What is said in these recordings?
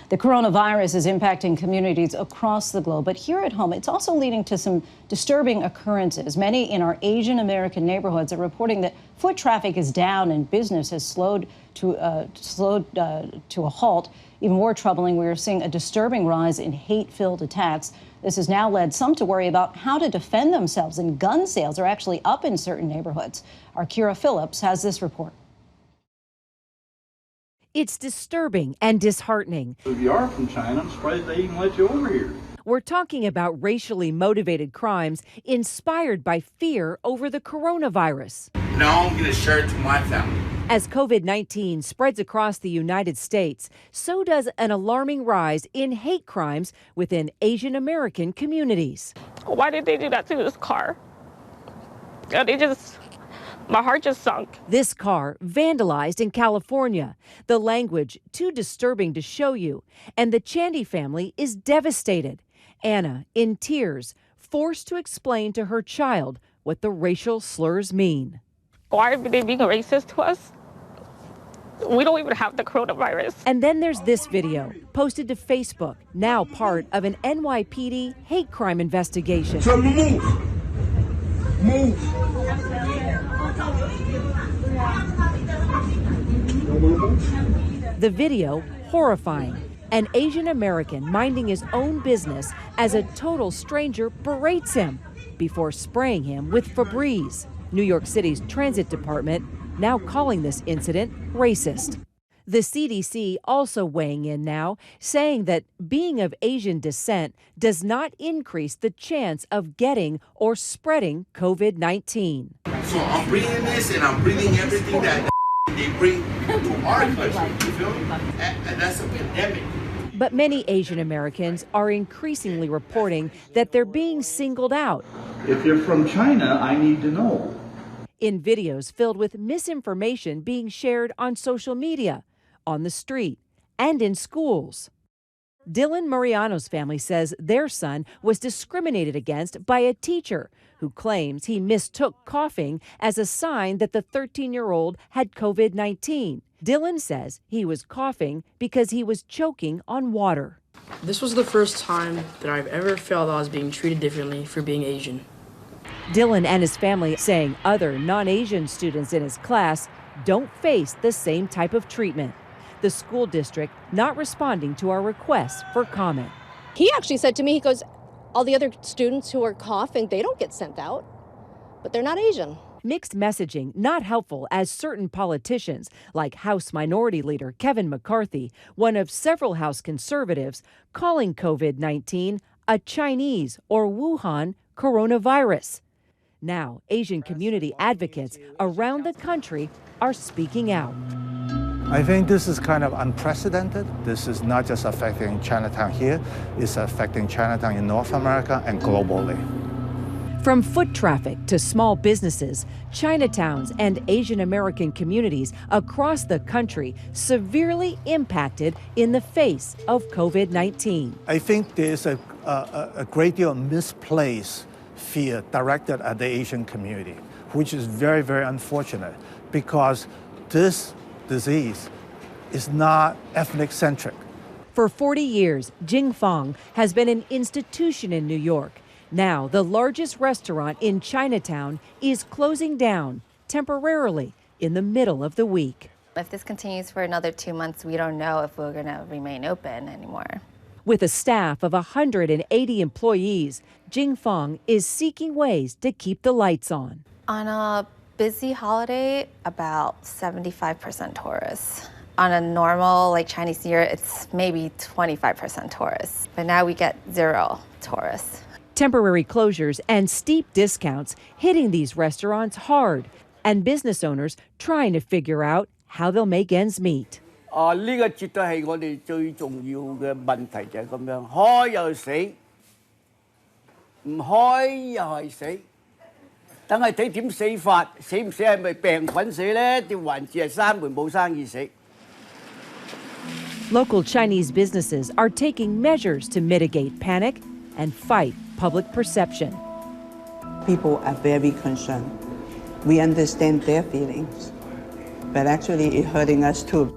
The coronavirus is impacting communities across the globe, but here at home, it's also leading to some disturbing occurrences. Many in our Asian American neighborhoods are reporting that foot traffic is down and business has slowed to a halt. Even more troubling, we are seeing a disturbing rise in hate-filled attacks. This has now led some to worry about how to defend themselves, and gun sales are actually up in certain neighborhoods. Our Kyra Phillips has this report. It's disturbing and disheartening. If you are from China, I'm surprised they even let you over here. We're talking about racially motivated crimes inspired by fear over the coronavirus. Now I'm going to share it to my family. As COVID-19 spreads across the United States, so does an alarming rise in hate crimes within Asian American communities. Why did they do that to this car? My heart just sunk. This car vandalized in California. The language too disturbing to show you. And the Chandy family is devastated. Anna, in tears, forced to explain to her child what the racial slurs mean. Why are they being racist to us? We don't even have the coronavirus. And then there's this video, posted to Facebook, now part of an NYPD hate crime investigation. So move. The video, horrifying. An Asian American minding his own business as a total stranger berates him before spraying him with Febreze. New York City's transit department now calling this incident racist. The CDC also weighing in now, saying that being of Asian descent does not increase the chance of getting or spreading COVID-19. So I'm breathing this and I'm breathing everything that they bring to our country, you feel me? And that's a pandemic. But many Asian Americans are increasingly reporting that they're being singled out. If you're from China, I need to know. In videos filled with misinformation being shared on social media, on the street, and in schools. Dylan Mariano's family says their son was discriminated against by a teacher who claims he mistook coughing as a sign that the 13-year-old had COVID-19. Dylan says he was coughing because he was choking on water. This was the first time that I've ever felt I was being treated differently for being Asian. Dylan and his family saying other non-Asian students in his class don't face the same type of treatment. The school district not responding to our requests for comment. He actually said to me, he goes, all the other students who are coughing, they don't get sent out, but they're not Asian. Mixed messaging not helpful as certain politicians, like House Minority Leader Kevin McCarthy, one of several House conservatives, calling COVID-19 a Chinese or Wuhan coronavirus. Now, Asian community advocates around the country are speaking out. I think this is kind of unprecedented. This is not just affecting Chinatown here, it's affecting Chinatown in North America and globally. From foot traffic to small businesses, Chinatowns and Asian American communities across the country severely impacted in the face of COVID-19. I think there's a great deal of misplaced fear directed at the Asian community, which is very, very unfortunate because this disease is not ethnic-centric. For 40 years, Jing Fong has been an institution in New York. Now, the largest restaurant in Chinatown is closing down temporarily in the middle of the week. If this continues for another 2 months, we don't know if we're going to remain open anymore. With a staff of 180 employees, Jing Fong is seeking ways to keep the lights on. On a busy holiday, about 75% tourists. On a normal, like Chinese New Year, it's maybe 25% tourists. But now we get 0 tourists. Temporary closures and steep discounts hitting these restaurants hard, and business owners trying to figure out how they'll make ends meet. 呢個絕對係我哋最重要嘅問題就係咁樣，開又死，唔開又係死，等係睇點死法，死唔死係咪病菌死咧？定還是係閂門冇生意死？ Local Chinese businesses are taking measures to mitigate panic and fight public perception. People are very concerned. We understand their feelings, but actually it's hurting us too.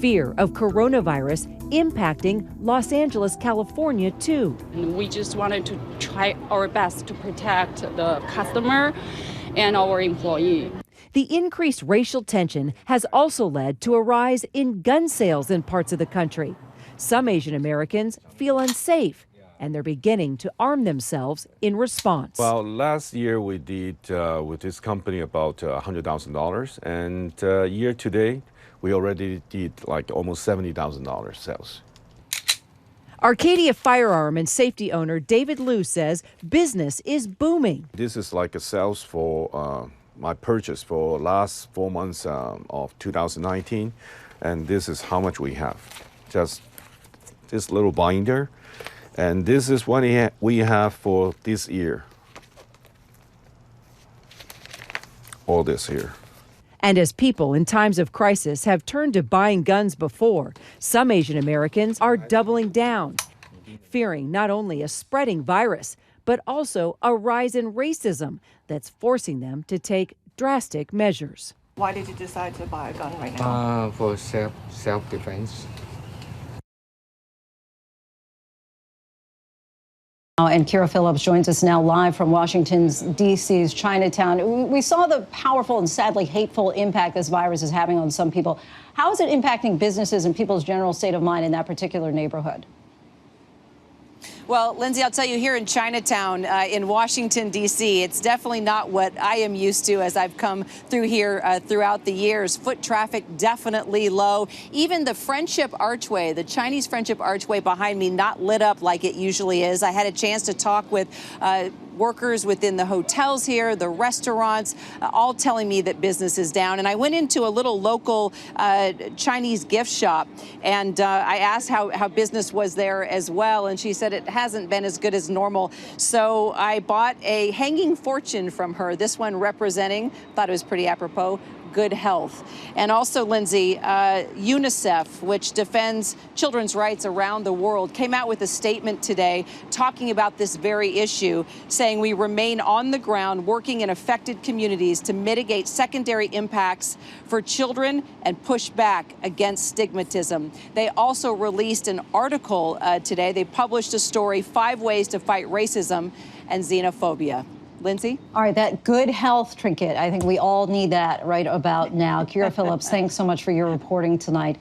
fear of coronavirus impacting Los Angeles, California, too. And we just wanted to try our best to protect the customer and our employee. The increased racial tension has also led to a rise in gun sales in parts of the country. Some Asian Americans feel unsafe, and they're beginning to arm themselves in response. Well, last year we did with this company about $100,000, and year to date we already did like almost $70,000 sales. Arcadia firearm and safety owner David Liu says business is booming. This is like a sales for my purchase for last 4 months of 2019, and this is how much we have. Just this little binder, and this is what we have for this year. All this here. And as people in times of crisis have turned to buying guns before, some Asian Americans are doubling down, fearing not only a spreading virus, but also a rise in racism that's forcing them to take drastic measures. Why did you decide to buy a gun right now? For self-defense. And Kyra Phillips joins us now live from Washington's D.C.'s Chinatown. We saw the powerful and sadly hateful impact this virus is having on some people. How is it impacting businesses and people's general state of mind in that particular neighborhood? Well, Lindsay, I'll tell you, here in Chinatown, in Washington, D.C., it's definitely not what I am used to as I've come through here throughout the years. Foot traffic definitely low. Even the Friendship Archway, the Chinese Friendship Archway behind me, not lit up like it usually is. I had a chance to talk with workers within the hotels here, the restaurants, all telling me that business is down. And I went into a little local Chinese gift shop, and I asked how business was there as well, and she said it hasn't been as good as normal. So I bought a hanging fortune from her, this one representing, thought it was pretty apropos, good health. And also, Lindsay, UNICEF, which defends children's rights around the world, came out with a statement today talking about this very issue, saying we remain on the ground working in affected communities to mitigate secondary impacts for children and push back against stigmatism. They also released an article today. They published a story, 5 Ways to Fight Racism and Xenophobia. Lindsay? All right, that good health trinket, I think we all need that right about now. Kyra Phillips, thanks so much for your reporting tonight.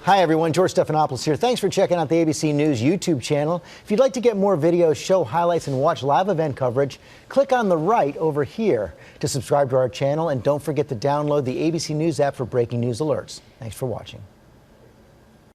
Hi, everyone. George Stephanopoulos here. Thanks for checking out the ABC News YouTube channel. If you'd like to get more videos, show highlights, and watch live event coverage, click on the right over here to subscribe to our channel. And don't forget to download the ABC News app for breaking news alerts. Thanks for watching.